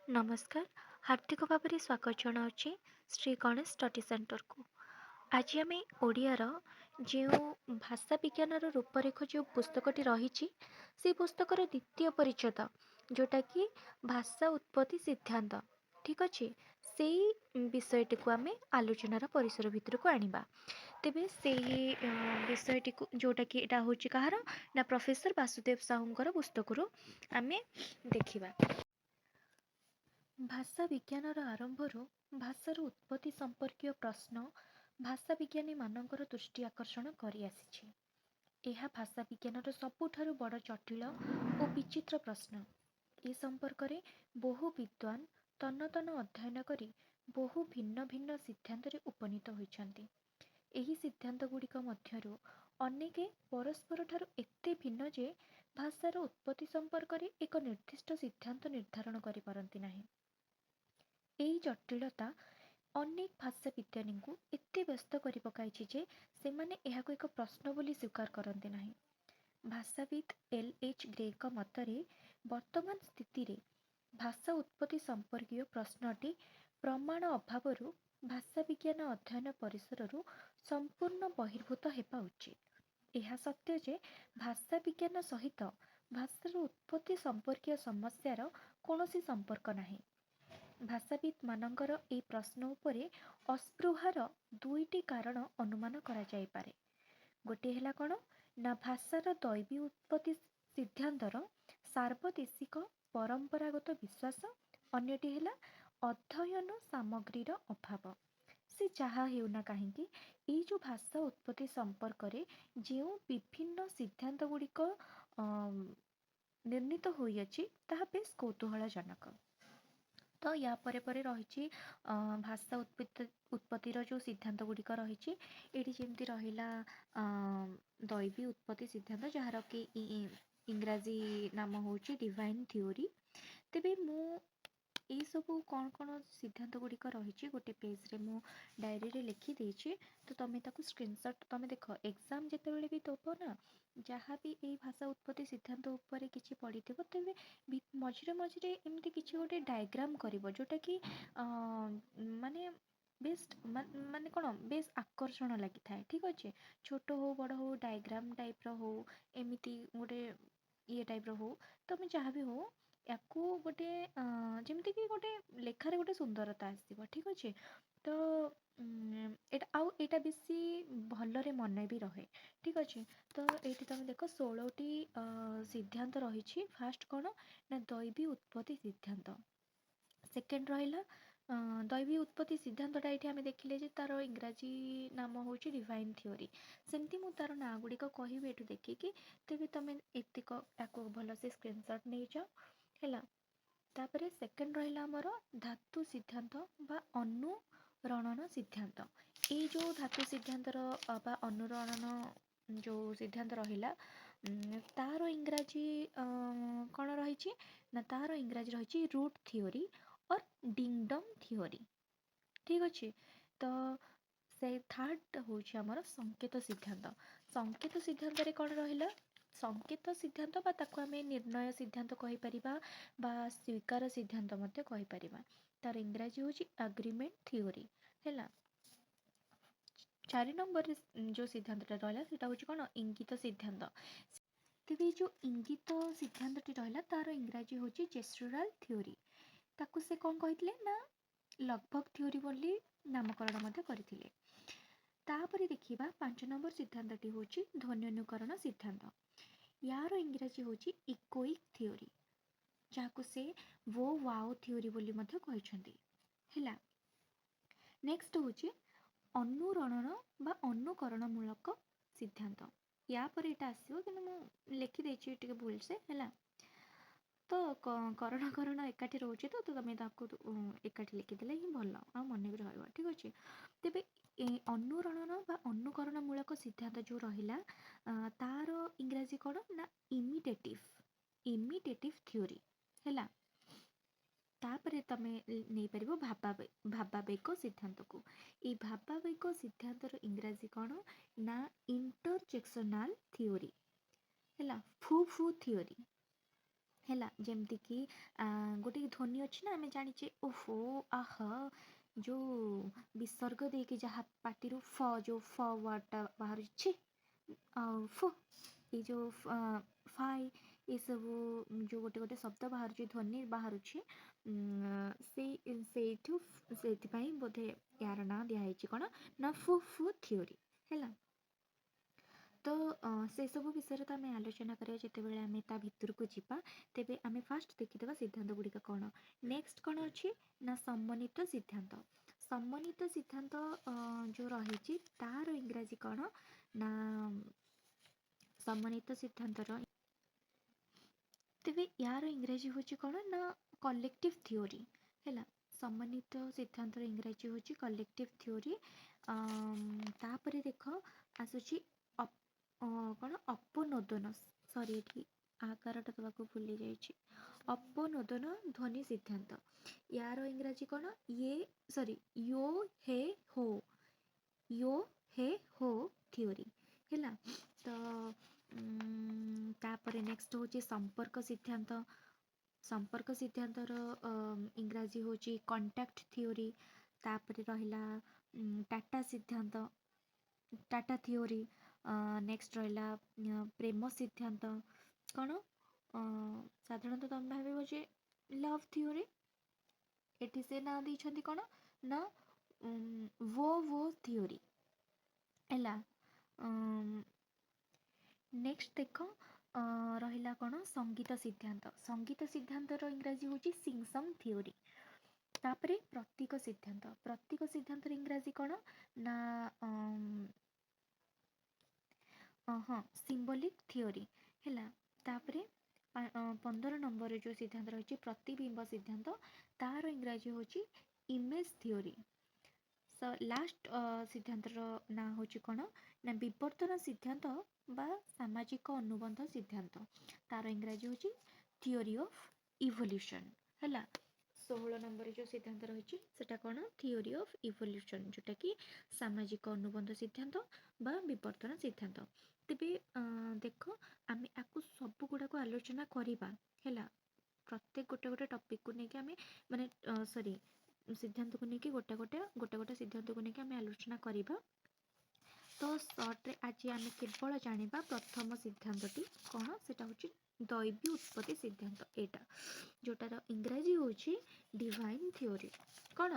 नमस्कार, हार्दिक भाव स्वागत जनावि श्री गणेश स्टडी सेंटर को। आज आम ओडियार जो भाषा विज्ञान रूपरेख जो पुस्तकटी रही से पुस्तकर द्वितीय परिच्छेद जोटा कि भाषा उत्पत्ति सिद्धांत। ठीक अच्छे से विषयटी को आम आलोचनार परिसर भितर को आनिबा। तेबे से विषयटी को जोटा कि एटा होची कहार ना प्रोफेसर वासुदेव साहूंकर पुस्तकरू आम देखिबा। भाषा विज्ञानर आरंभरू भाषार उत्पत्ति संपर्कीय प्रश्न भाषा विज्ञानी मानकर दृष्टि आकर्षण करि आसिछि। एहा भाषा विज्ञानर सबुठारु बड़ जटिल और विचित्र प्रश्न। ए संपर्क में बहु विद्वान तन्न तन्न अध्ययन करी बहु भिन्न भिन्न सिद्धांत उपनीत होइछन्ति। एही सिद्धांत गुड़िक मध्यरु अनेके परस्पर ठारु एते भिन्न जे भाषार उत्पत्ति संपर्क में एक निर्दिष्ट सिद्धांत निर्धारण करि पारंती नाही। एही जटिलता अनेक भाषा विज्ञानी एते व्यस्त करि पकाइछि जे सेमाने एहाको एक प्रश्न बोली स्वीकार करते नाही। भाषाविद एल.एच. ग्रे मतरे वर्तमान स्थिति रे भाषा उत्पत्ति संपर्कीय प्रश्नटी प्रमाण अभावरू भाषा विज्ञान अध्ययन परिसररू संपूर्ण बहिर्भूत हेबा उचित। यह सत्य जे भाषा विज्ञान सहित भाषार उत्पत्ति संपर्कीय समस्यार कौनसी संपर्क नाही। भाषाविद मानकर ए प्रश्न उपरे अस्पृहार दुईटी कारण अनुमान करा जाई पारे। गोटे हेला कौन ना भाषार दैवी उत्पत्ति सिद्धांतर सार्वदेशिक परंपरागत विश्वास, अन्यटी हेला अध्ययन सामग्रीर अभाव। से जहा हेउना काहींकी ए जो भाषा उत्पत्ति संपर्क रे जो विभिन्न सिद्धांत गुड़िक निर्णीत होई अछि ताहा बेस कौतूहलजनक। तो या परे परे रही भाषा उत्पत्तिर जो सिद्धांत गुड़िक रही ये जमी रहा दैवी उत्पत्ति सिद्धांत जार कि इंग्राजी नाम हूँ डिवाइन थ्योरी। तेबे मु यही सब कौन कौन सिद्धांत गुड़िक रही गोटे पेज रे मु डायरी रे लिखी देछि। तो तुम्हें ताकू स्क्रीनशॉट तुम्हें देख एग्जाम जितेबाला भी दब ना जहाँ भी यही भाषा उत्पत्ति सिद्धांत उपरे किसी पढ़ी तेबे मझिरे मझिरे एमती किसी गोटे डायग्राम करिवो जोटा कि माने बेस्ट माने कौन बेस आकर्षण लगी थाए। ठीक अच्छे छोट हो बड़ हो डायग्राम टाइप रो हो एमती गोटे ये टाइप रो हो तुम जहाँ भी हो याकू गोटे जमती कि गोटे लेखार गोटे सुंदरता आसो। ठीक अच्छे तो एटा बेसी भलरे मन भी रहे। ठीक अच्छे तो ये तुम देख 16टी सिद्धांत रही। फास्ट कौन ना दैवी उत्पत्ति सिद्धांत, सेकेंड रहा दैवी उत्पत्ति सिद्धांतटा ये आम देखिले जे तार इंग्राजी नाम हूँ डिवाइन थ्योरी। सेमती मु तार ना गुड़िक कहि एठू देखिकी तेबे तुम एतिक याको भलसे स्क्रीनशॉट नहीं जाओ है। तापरे सेकेंड रहा आमर धातु सिद्धांत बा अनुरणन सिद्धांत। ये जो धातु सिद्धांतर बा अनुरणन जो सिद्धांत रहा तार इंग्राजी कौन रही ना तार इंग्राजी रही रूट थ्योरी और डिंगडम थ्योरी। ठीक अच्छे तो से थर्ड हूँ आमर संकेत सिद्धांत। संकेत सिद्धांत रे कौन रहा संकेत सिद्धांत बा ताको आमे निर्णय सिद्धांत कहि परिबा बा स्वीकार सिद्धांत मध्य कहि परिबा। तार इंग्राजी हूँ एग्रीमेंट थ्योरी है। 4 नंबर जो सिद्धांत रहा सेटा हूँ कौन इंगित सिद्धांत। तेबे जो इंगित सिद्धांत रहा तार इंग्राजी हूँ जेस्चुरल थ्योरी। ताकू से कौन कही ना लगभग थ्योरी बोली नामकरण मध्य करथिले। तापरे देखिबा 5 नंबर सिद्धांतटी हूँ ध्वन्योनुकरण सिद्धांत। यार इंग्राजी हूँ इकोइक थ्योरी जहाँ से वो वाओ थ्योरी बोली मध्य कहिसंती हैला। नेक्स्ट हूँ अनुरणन बा अनुकरणमूलक सिद्धांत। या पर एटा आसीबो कि मु लिखि देछि टिके भूल से हैला। तो करण करण एकाठी रोचे तो तुम ताको एकाठी लिखिदेले ही भल आ मन भी रहा। ठीक अच्छे तेबे अनुरणन बा अनुकरणमूलक सिद्धांत जो रहिला तार इंग्राजी कौन ना इमिटेटिव थ्योरी हैला। तापरे तमे नहीं परिबो भावावेग सिद्धांत को। ये भावावेग सिद्धांतर इंग्राजी कौन ना इंटरजेक्शनल थ्योरी हैला फू थ्योरी ହେଲା। ଯେମିତିକି ଗୋଟେ ଧ୍ୱନି ଅଛି ନା, ଆମେ ଜାଣିଛେ ଓହୋ ଆହ, ଯେଉଁ ବିସର୍ଗ ଦେଇକି ଯାହା ପାଟିରୁ ଯେଉଁ ୱାର୍ଡ଼ଟା ବାହାରୁଛି, ଆଉ ଏଇ ଯେଉଁ ଫାଇ, ଏସବୁ ଯେଉଁ ଗୋଟେ ଗୋଟେ ଶବ୍ଦ ବାହାରୁଛି, ଧ୍ୱନି ବାହାରୁଛି, ସେଇଥିପାଇଁ ବୋଧେ ୟାର ନାଁ ଦିଆହେଇଛି କ'ଣ ନା ଫୁ ଥିଓରି। ହେଲା। ତ ସେସବୁ ବିଷୟରେ ତ ଆମେ ଆଲୋଚନା କରିବା ଯେତେବେଳେ ଆମେ ତା ଭିତରକୁ ଯିବା। ତେବେ ଆମେ ଫାଷ୍ଟ ଦେଖିଦେବା ସିଦ୍ଧାନ୍ତ ଗୁଡ଼ିକ କ'ଣ। ନେକ୍ସଟ କ'ଣ ଅଛି ନା ସମନ୍ୱିତ ସିଦ୍ଧାନ୍ତ। ସମନ୍ୱିତ ସିଦ୍ଧାନ୍ତ ଯେଉଁ ରହିଛି ତାର ଇଂରାଜୀ କ'ଣ ନା ସମନ୍ୱିତ ସିଦ୍ଧାନ୍ତର ତେବେ ୟାର ଇଂରାଜୀ ହେଉଛି କ'ଣ ନା କଲେକ୍ଟିଭ୍ ଥିଓରି। ହେଲା। ସମନ୍ୱିତ ସିଦ୍ଧାନ୍ତର ଇଂରାଜୀ ହେଉଛି କଲେକ୍ଟିଭ୍ ଥିଓରି। ତାପରେ ଦେଖ ଆସୁଛି କ'ଣ ଅପନୋଦନ, ସରି ଏଠି ଆକାରଟା ଦେବାକୁ ଭୁଲି ଯାଇଛି, ଅପନୋଦନ ଧ୍ୱନି ସିଦ୍ଧାନ୍ତ। ୟାର ଇଂରାଜୀ କ'ଣ ୟୋ ହେ ହୋ ଥିଓରି। ହେଲା। ତ ତାପରେ ନେକ୍ସଟ ହେଉଛି ସମ୍ପର୍କ ସିଦ୍ଧାନ୍ତ। ସମ୍ପର୍କ ସିଦ୍ଧାନ୍ତର ଇଂରାଜୀ ହେଉଛି କଣ୍ଟାକ୍ଟ ଥିଓରି। ତାପରେ ରହିଲା ଟାଟା ସିଦ୍ଧାନ୍ତ, ଟାଟା ଥିଓରି। ନେକ୍ସଟ ରହିଲା ପ୍ରେମ ସିଦ୍ଧାନ୍ତ। କ'ଣ ସାଧାରଣତଃ ତମେ ଭାବିବ ଯେ ଲଭ୍ ଥିଓରି, ଏଠି ସେ ନାଁ ଦେଇଛନ୍ତି କ'ଣ ନା वो ଥିଓରି। ହେଲା। ନେକ୍ସଟ ଦେଖ ରହିଲା କ'ଣ ସଙ୍ଗୀତ ସିଦ୍ଧାନ୍ତ। ସଙ୍ଗୀତ ସିଦ୍ଧାନ୍ତର ଇଂରାଜୀ ହେଉଛି ସିଙ୍ଗସଙ୍ଗ ଥିଓରି। ତାପରେ ପ୍ରତୀକ ସିଦ୍ଧାନ୍ତ। ପ୍ରତୀକ ସିଦ୍ଧାନ୍ତର ଇଂରାଜୀ କ'ଣ ନା ସିମ୍ବଲିକ୍ ଥିଓରି। ହେଲା। ତାପରେ 15 ନମ୍ବରରେ ଯେଉଁ ସିଦ୍ଧାନ୍ତ ରହିଛି ପ୍ରତିବିମ୍ବ ସିଦ୍ଧାନ୍ତ, ତାର ଇଂରାଜୀ ହେଉଛି ଇମେଜ୍ ଥିଓରି। ଲାଷ୍ଟ ସିଦ୍ଧାନ୍ତର ନାଁ ହେଉଛି କ'ଣ ନା ବିବର୍ତ୍ତନ ସିଦ୍ଧାନ୍ତ ବା ସାମାଜିକ ଅନୁବନ୍ଧ ସିଦ୍ଧାନ୍ତ। ତାର ଇଂରାଜୀ ହେଉଛି ଥିଓରି ଅଫ୍ ଇଭଲ୍ୟୁସନ୍। ହେଲା। 16 ନମ୍ବରରେ ଯେଉଁ ସିଦ୍ଧାନ୍ତ ରହିଛି ସେଟା କ'ଣ ଥିଓରି ଅଫ୍ ଇଭଲ୍ୟୁସନ୍, ଯେଉଁଟାକି ସାମାଜିକ ଅନୁବନ୍ଧ ସିଦ୍ଧାନ୍ତ ବା ବିବର୍ତ୍ତନ ସିଦ୍ଧାନ୍ତ। ତେବେ ଦେଖ ଆମେ ଆକୁ ସବୁ ଗୁଡ଼ାକୁ ଆଲୋଚନା କରିବା। ହେଲା। ପ୍ରତ୍ୟେକ ଗୋଟେ ଟପିକକୁ ନେଇକି ଆମେ ମାନେ ସିଦ୍ଧାନ୍ତକୁ ନେଇକି ଗୋଟେ ସିଦ୍ଧାନ୍ତକୁ ନେଇକି ଆମେ ଆଲୋଚନା କରିବା। ତ ସର୍ଟରେ ଆଜି ଆମେ କେବଳ ଜାଣିବା ପ୍ରଥମ ସିଦ୍ଧାନ୍ତଟି କ'ଣ, ସେଟା ହେଉଛି ଦୈବୀ ଉତ୍ପତ୍ତି ସିଦ୍ଧାନ୍ତ। ଏଇଟା ଯେଉଁଟାର ଇଂରାଜୀ ହେଉଛି ଡିଭାଇନ୍ ଥିଓରି। କ'ଣ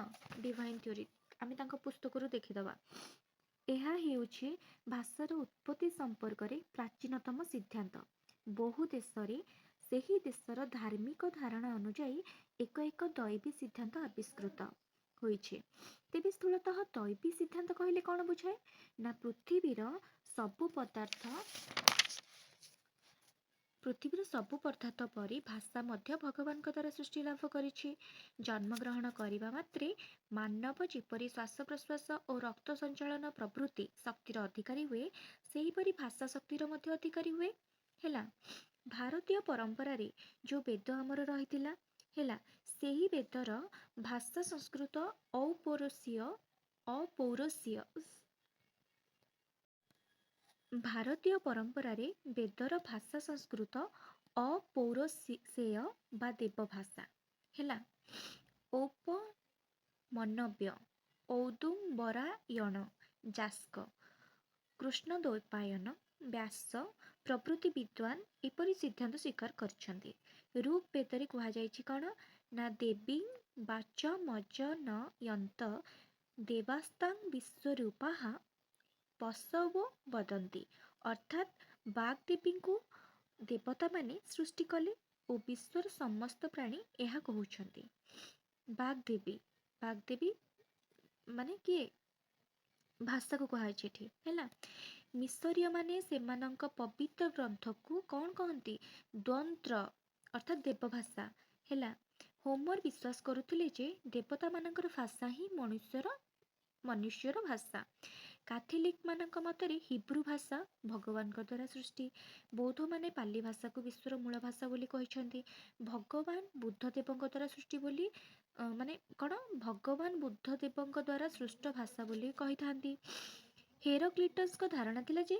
ଡିଭାଇନ୍ ଥିଓରି, ଆମେ ତାଙ୍କ ପୁସ୍ତକରୁ ଦେଖିଦେବା। ଏହା ହେଉଛି ଭାଷାର ଉତ୍ପତ୍ତି ସମ୍ପର୍କରେ ପ୍ରାଚୀନତମ ସିଦ୍ଧାନ୍ତ। ବହୁ ଦେଶରେ ସେହି ଦେଶର ଧାର୍ମିକ ଧାରଣା ଅନୁଯାୟୀ ଏକ ଦୈବୀ ସିଦ୍ଧାନ୍ତ ଆବିଷ୍କୃତ ହୋଇଛି। ତେବେ ସ୍ଥୂଳତଃ ଦୈବୀ ସିଦ୍ଧାନ୍ତ କହିଲେ କ'ଣ ବୁଝାଏ ନା ପୃଥିବୀର ସବୁ ପଦାର୍ଥ ପରି ଭାଷା ମଧ୍ୟ ଭଗବାନଙ୍କ ଦ୍ୱାରା ସୃଷ୍ଟି ଲାଭ କରିଛି। ଜନ୍ମଗ୍ରହଣ କରିବା ମାତ୍ରେ ମାନବ ଯେପରି ଶ୍ୱାସ ପ୍ରଶ୍ୱାସ ଓ ରକ୍ତ ସଞ୍ଚାଳନ ପ୍ରଭୃତି ଶକ୍ତିର ଅଧିକାରୀ ହୁଏ, ସେହିପରି ଭାଷା ଶକ୍ତିର ମଧ୍ୟ ଅଧିକାରୀ ହୁଏ। ହେଲା। ଭାରତୀୟ ପରମ୍ପରାରେ ଯେଉଁ ବେଦ ଆମର ରହିଥିଲା, ହେଲା, ସେହି ବେଦର ଭାଷା ସଂସ୍କୃତ ଭାରତୀୟ ପରମ୍ପରାରେ ବେଦର ଭାଷା ସଂସ୍କୃତ ଅପୌରସେୟ ବା ଦେବ ଭାଷା। ହେଲା। ଔପମନ୍ୟବ୍ୟ, ଔଦୁମ୍ବରାୟଣ, ଯାସ୍କ, କୃଷ୍ଣଦ୍ୱୈପାୟନ, ବ୍ୟାସ ପ୍ରଭୃତି ବିଦ୍ୱାନ ଏପରି ସିଦ୍ଧାନ୍ତ ସ୍ୱୀକାର କରିଛନ୍ତି। ଋଗ୍ ବେଦରେ କୁହାଯାଇଛି କ'ଣ ନା ଦେବୀଂ ବାଚମଜନୟନ୍ତ ଦେବାସ୍ତାଂ ବିଶ୍ୱରୂପାଃ ପଶବୋ ବଦନ୍ତି। ଅର୍ଥାତ୍ ବାଗ୍ ଦେବୀଙ୍କୁ ଦେବତାମାନେ ସୃଷ୍ଟି କଲେ ଓ ବିଶ୍ୱର ସମସ୍ତ ପ୍ରାଣୀ ଏହା କହୁଛନ୍ତି। ବାଗ୍ ଦେବୀ ମାନେ କିଏ? ଭାଷାକୁ କୁହାଯାଇଛି ଏଠି। ହେଲା। ମିଶରୀୟମାନେ ସେମାନଙ୍କ ପବିତ୍ର ଗ୍ରନ୍ଥକୁ କ'ଣ କହନ୍ତି? ଦ୍ୱନ୍ଦ୍ର ଅର୍ଥାତ୍ ଦେବଭାଷା। ହେଲା। ହୋମର ବିଶ୍ୱାସ କରୁଥିଲେ ଯେ ଦେବତାମାନଙ୍କର ଭାଷା ହିଁ ମନୁଷ୍ୟର ଭାଷା। କାଥୋଲିକମାନଙ୍କ ମତରେ ହିବ୍ରୁ ଭାଷା ଭଗବାନଙ୍କ ଦ୍ୱାରା ସୃଷ୍ଟି। ବୌଦ୍ଧମାନେ ପାଲି ଭାଷାକୁ ବିଶ୍ୱର ମୂଳ ଭାଷା ବୋଲି କହିଛନ୍ତି। ଭଗବାନ ବୁଦ୍ଧଦେବଙ୍କ ଦ୍ୱାରା ସୃଷ୍ଟି ବୋଲି ଭଗବାନ ବୁଦ୍ଧଦେବଙ୍କ ଦ୍ୱାରା ସୃଷ୍ଟ ଭାଷା ବୋଲି କହିଥାନ୍ତି। ହେରାକ୍ଲିଟସଙ୍କ ଧାରଣା ଥିଲା ଯେ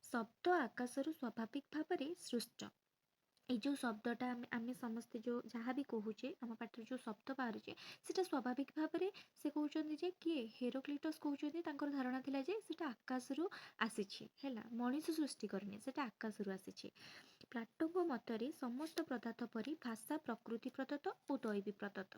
ଶବ୍ଦ ଆକାଶରୁ ସ୍ୱାଭାବିକ ଭାବରେ ସୃଷ୍ଟ। এই ଯେଉଁ ଶବ୍ଦଟା ଆମେ ସମସ୍ତେ ଯେଉଁ ଯାହା ବି କହୁଛେ ଆମ ପାଟିରୁ ଯେଉଁ ଶବ୍ଦ ବାହାରୁଛି ସେଟା ସ୍ୱାଭାବିକ ଭାବରେ ସେ କହୁଛନ୍ତି ଯେ କିଏ ହେରୋକ୍ଲିଟସ୍ କହୁଛନ୍ତି ତାଙ୍କର ଧାରଣା ଥିଲା ଯେ ସେଟା ଆକାଶରୁ ଆସିଛି ହେଲା, ମଣିଷ ସୃଷ୍ଟି କରିନି, ସେଟା ଆକାଶରୁ ଆସିଛି। ପ୍ଲାଟୋଙ୍କ ମତରେ ସମସ୍ତ ପଦାର୍ଥ ପରି ଭାଷା ପ୍ରକୃତି ପ୍ରଦତ୍ତ ଓ ଦୈବୀ ପ୍ରଦତ୍ତ।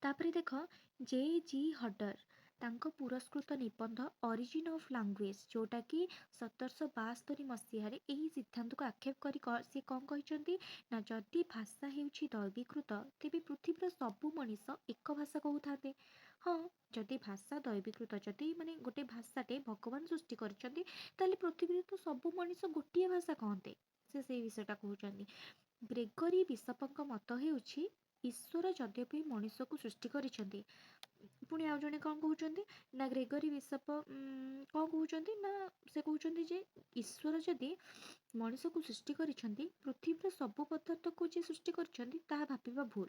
ତାପରେ ଦେଖ ଜେ ଜି ହଡର ତାଙ୍କ ପୁରସ୍କୃତ ନିବନ୍ଧ ଅରିଜିନ୍ ଅଫ୍ ଲାଙ୍ଗୁଏଜ୍ ଯେଉଁଟାକି 1772 ମସିହାରେ ଏହି ସିଦ୍ଧାନ୍ତକୁ ଆକ୍ଷେପ କରି ସେ କ'ଣ କହିଛନ୍ତି ନା ଯଦି ଭାଷା ହେଉଛି ଦୈବୀକୃତ ତେବେ ପୃଥିବୀର ସବୁ ମଣିଷ ଏକ ଭାଷା କହୁଥାନ୍ତେ। ହଁ, ଯଦି ଭାଷା ଦୈବୀକୃତ, ଯଦି ମାନେ ଗୋଟେ ଭାଷାଟେ ଭଗବାନ ସୃଷ୍ଟି କରିଛନ୍ତି ତାହେଲେ ପୃଥିବୀରେ ତ ସବୁ ମଣିଷ ଗୋଟିଏ ଭାଷା କହନ୍ତେ। ସେ ସେଇ ବିଷୟଟା କହୁଛନ୍ତି। ଗ୍ରେଗରୀ ବିଶପଙ୍କ ମତ ହେଉଛି ଈଶ୍ୱର ଯଦ୍ୟପି ମଣିଷକୁ ସୃଷ୍ଟି କରିଛନ୍ତି। ପୁଣି ଆଉ ଜଣେ କ'ଣ କହୁଛନ୍ତି ନା ଗ୍ରେଗରୀ ବିଶପ କ'ଣ କହୁଛନ୍ତି ନା ସେ କହୁଛନ୍ତି ଯେ ଈଶ୍ୱର ଯଦି ମଣିଷକୁ ସୃଷ୍ଟି କରିଛନ୍ତି ପୃଥିବୀର ସବୁ ପଦାର୍ଥକୁ ଯିଏ ସୃଷ୍ଟି କରିଛନ୍ତି ତାହା ଭାବିବା ଭୁଲ।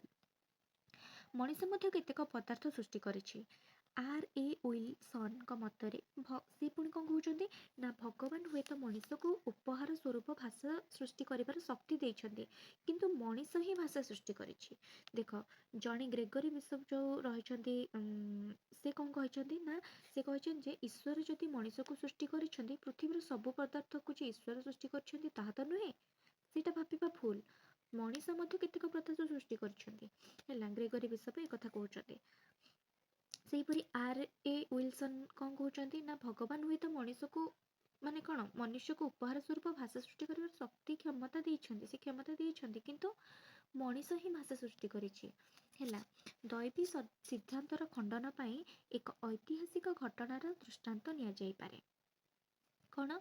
ମଣିଷ ମଧ୍ୟ କେତେକ ପଦାର୍ଥ ସୃଷ୍ଟି କରିଛି। R.A. ୱିଲସନଙ୍କ ମତରେ ସେ ପୁଣି କ'ଣ କହୁଛନ୍ତି ନା ଭଗବାନ ହୁଏତ ମଣିଷକୁ ଉପହାର ସ୍ୱରୂପ ଭାଷା ସୃଷ୍ଟି କରିବାର ଶକ୍ତି ଦେଇଛନ୍ତି କିନ୍ତୁ ମଣିଷ ହିଁ ଭାଷା ସୃଷ୍ଟି କରିଛି। ଦେଖ ଜଣେ ଗ୍ରେଗରୀ ବିଶପ ଯେଉଁ ରହିଛନ୍ତି ସେ କ'ଣ କହିଛନ୍ତି ନା ସେ କହିଛନ୍ତି ଯେ ଈଶ୍ୱର ଯଦି ମଣିଷକୁ ସୃଷ୍ଟି କରିଛନ୍ତି ପୃଥିବୀର ସବୁ ପଦାର୍ଥକୁ ଯେ ଈଶ୍ୱର ସୃଷ୍ଟି କରିଛନ୍ତି ତାହା ତ ନୁହେଁ, ସେଇଟା ଭାବିବା ଭୁଲ। ମଣିଷ ମଧ୍ୟ କେତେକ ପଦାର୍ଥ ସୃଷ୍ଟି କରିଛନ୍ତି ହେଲା, ଗ୍ରେଗରୀ ବିଶପ ଏ କଥା କହୁଛନ୍ତି। ସେହିପରି R.A. ୱିଲସନ କ'ଣ କହୁଛନ୍ତି ନା ଭଗବାନ ହୁଏତ ମଣିଷକୁ ମାନେ କ'ଣ ମନୁଷ୍ୟକୁ ଉପହାର ସ୍ୱରୂପ ଭାଷା ସୃଷ୍ଟି କରିବାର ଶକ୍ତି କ୍ଷମତା ଦେଇଛନ୍ତି, ସେ କ୍ଷମତା ଦେଇଛନ୍ତି କିନ୍ତୁ ମଣିଷ ହିଁ ଭାଷା ସୃଷ୍ଟି କରିଛି ହେଲା। ଦୈବୀ ସିଦ୍ଧାନ୍ତର ଖଣ୍ଡନ ପାଇଁ ଏକ ଐତିହାସିକ ଘଟଣାର ଦୃଷ୍ଟାନ୍ତ ନିଆଯାଇପାରେ। କ'ଣ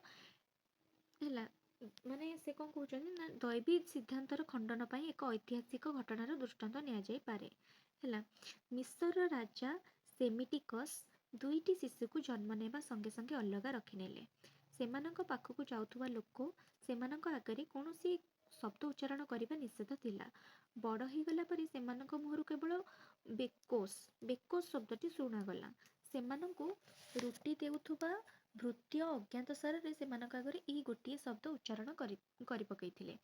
ହେଲା, ମାନେ ସେ କ'ଣ କହୁଛନ୍ତି ନା ଦୈବୀ ସିଦ୍ଧାନ୍ତର ଖଣ୍ଡନ ପାଇଁ ଏକ ଐତିହାସିକ ଘଟଣାର ଦୃଷ୍ଟାନ୍ତ ନିଆଯାଇପାରେ ହେଲା। ମିଶରର ରାଜା ସେମିଟିକସ୍ ଦୁଇଟି ଶିଶୁକୁ ଜନ୍ମ ନେବା ସଙ୍ଗେ ସଙ୍ଗେ ଅଲଗା ରଖିନେଲେ। ସେମାନଙ୍କ ପାଖକୁ ଯାଉଥିବା ଲୋକ ସେମାନଙ୍କ ଆଗରେ କୌଣସି ଶବ୍ଦ ଉଚ୍ଚାରଣ କରିବା ନିଷେଧ ଥିଲା। ବଡ଼ ହୋଇଗଲା ପରେ ସେମାନଙ୍କ ମୁହଁରୁ କେବଳ ବେକୋସ୍ ଶବ୍ଦଟି ଶୁଣାଗଲା। ସେମାନଙ୍କୁ ରୁଟି ଦେଉଥିବା ଭୃତ୍ୟ ଅଜ୍ଞାତସାରରେ ସେମାନଙ୍କ ଆଗରେ ଏହି ଗୋଟିଏ ଶବ୍ଦ ଉଚ୍ଚାରଣ କରି ପକାଇଥିଲେ।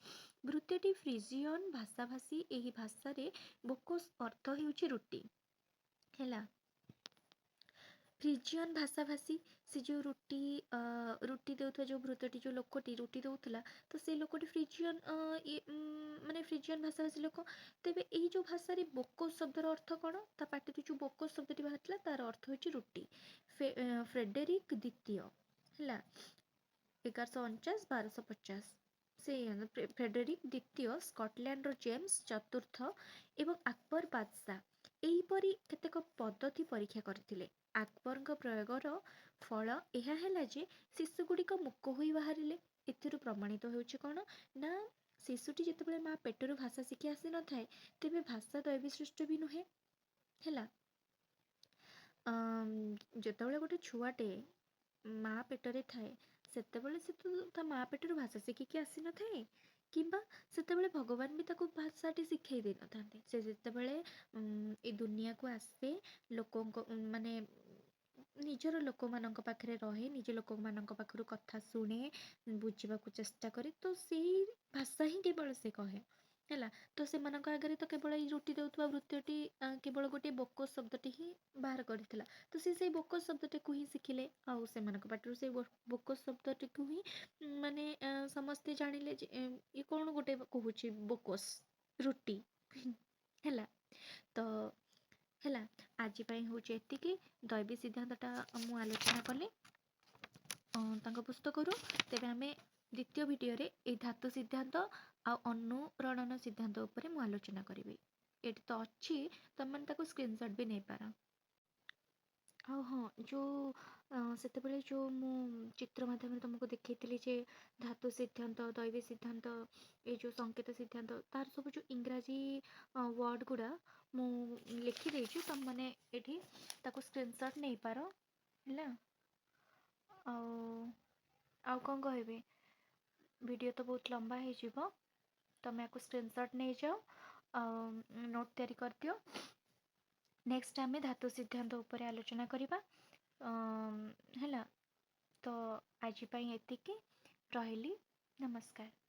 ଭୃତ୍ୟଟି ଫ୍ରିଜିଅନ୍ ଭାଷାଭାଷୀ। ଏହି ଭାଷାରେ ବେକୋସ୍ ଅର୍ଥ ହେଉଛି ରୁଟି ହେଲା। ଫ୍ରିଜିଅନ୍ ଭାଷାଭାଷୀ ସେ ଯେଉଁ ରୁଟି ଦେଉଥିବା ଯେଉଁ ଭୃତ୍ୟଟି ଯେଉଁ ଲୋକଟି ରୁଟି ଦେଉଥିଲା ତ ସେ ଲୋକଟି ଫ୍ରିଜିଅନ୍ ମାନେ ଫ୍ରିଜିଅନ୍ ଭାଷାଭାଷୀ ଲୋକ। ତେବେ ଏଇ ଯେଉଁ ଭାଷାରେ ବେକୋସ୍ ଶବ୍ଦର ଅର୍ଥ କ'ଣ, ତା ପାଟିରୁ ଯେଉଁ ବେକୋସ୍ ଶବ୍ଦଟି ବାହାରିଥିଲା ତାର ଅର୍ଥ ହେଉଛି ରୁଟି। ଫ୍ରେଡେରିକ୍ ଦ୍ୱିତୀୟ ହେଲା 1149-1250 ସେ ଫ୍ରେଡେରିକ୍ ଦ୍ୱିତୀୟ ସ୍କଟଲ୍ୟାଣ୍ଡର ଜେମ୍ସ ଚତୁର୍ଥ ଏବଂ ଆକବର ବାଦଶାହ ଏହିପରି କେତେକ ପଦ୍ଧତି ପରୀକ୍ଷା କରିଥିଲେ। ଆକବରଙ୍କ ପ୍ରୟୋଗର ଫଳ ଏହା ହେଲା ଯେ ଶିଶୁଗୁଡ଼ିକ ମୂକ ହୋଇ ବାହାରିଲେ। ଏଥିରୁ ପ୍ରମାଣିତ ହେଉଛି କ'ଣ ନା ଶିଶୁଟି ଯେତେବେଳେ ମା ପେଟରୁ ଭାଷା ଶିଖି ଆସିନଥାଏ ତେବେ ଭାଷା ଦୈବୀ ସୃଷ୍ଟି ବି ନୁହେଁ ହେଲା। ଯେତେବେଳେ ଗୋଟେ ଛୁଆଟେ ମା ପେଟରେ ଥାଏ ସେତେବେଳେ ସେ ତ ତା ମା ପେଟରୁ ଭାଷା ଶିଖିକି ଆସିନଥାଏ, କିମ୍ବା ସେତେବେଳେ ଭଗବାନ ବି ତାକୁ ଭାଷାଟି ଶିଖେଇ ଦେଇନଥାନ୍ତି। ସେ ଯେତେବେଳେ ଏ ଦୁନିଆକୁ ଆସେ ଲୋକଙ୍କ ମାନେ ନିଜର ଲୋକମାନଙ୍କ ପାଖରେ ରହେ, ନିଜ ଲୋକମାନଙ୍କ ପାଖରୁ କଥା ଶୁଣେ, ବୁଝିବାକୁ ଚେଷ୍ଟା କରେ, ତ ସେଇ ଭାଷା ହିଁ କେବଳ ସେ କହେ ହେଲା। ତ ସେମାନଙ୍କ ଆଗରେ ତ କେବଳ ଏଇ ରୁଟି ଦେଉଥିବା ଭୃତ୍ୟଟି କେବଳ ଗୋଟିଏ ବେକୋସ୍ ଶବ୍ଦଟି ହିଁ ବାହାର କରିଥିଲା। ତ ସେ ସେଇ ବେକୋସ୍ ଶବ୍ଦଟିକୁ ହିଁ ଶିଖିଲେ ଆଉ ସେମାନଙ୍କ ପାଟିରୁ ସେଇ ବେକୋସ୍ ଶବ୍ଦଟିକୁ ହିଁ ମାନେ ସମସ୍ତେ ଜାଣିଲେ ଯେ ଇଏ କ'ଣ ଗୋଟେ କହୁଛି ବେକୋସ୍ ରୁଟି ହେଲା। ତ ହେଲା ଆଜି ପାଇଁ ହେଉଛି ଏତିକି। ଦୈବୀ ସିଦ୍ଧାନ୍ତଟା ମୁଁ ଆଲୋଚନା କଲି ତାଙ୍କ ପୁସ୍ତକରୁ। ତେବେ ଆମେ ଦ୍ୱିତୀୟ ଭିଡ଼ିଓରେ ଏଇ ଧାତୁ ସିଦ୍ଧାନ୍ତ ଆଉ ଅନୁରଣନ ସିଦ୍ଧାନ୍ତ ଉପରେ ମୁଁ ଆଲୋଚନା କରିବି। ଏଠି ତ ଅଛି, ତମେମାନେ ତାକୁ ସ୍କ୍ରିନଶଟ୍ ବି ନେଇପାର। ଆଉ ହଁ, ସେତେବେଳେ ଯେଉଁ ମୁଁ ଚିତ୍ର ମାଧ୍ୟମରେ ତୁମକୁ ଦେଖେଇଥିଲି ଯେ ଧାତୁ ସିଦ୍ଧାନ୍ତ, ଦୈବୀ ସିଦ୍ଧାନ୍ତ, ଏଇ ଯେଉଁ ସଂକେତ ସିଦ୍ଧାନ୍ତ, ତାର ସବୁ ଯେଉଁ ଇଂରାଜୀ ୱାର୍ଡ଼ ଗୁଡ଼ା ମୁଁ ଲେଖିଦେଇଛି, ତୁମମାନେ ଏଠି ତାକୁ ସ୍କ୍ରିନଶଟ୍ ନେଇପାର ହେଲା। ଆଉ କ'ଣ କହିବି, ଭିଡ଼ିଓ ତ ବହୁତ ଲମ୍ବା ହେଇଯିବ, ତୁମେ ଆକୁ ସ୍କ୍ରିନଶଟ୍ ନେଇଯାଅ ଆଉ ନୋଟ୍ ତିଆରି କରିଦିଅ। ନେକ୍ସଟ ଆମେ ଧାତୁ ସିଦ୍ଧାନ୍ତ ଉପରେ ଆଲୋଚନା କରିବା ହେଲା। ତ ଆଜି ପାଇଁ ଏତିକି, ରହିଲି, ନମସ୍କାର।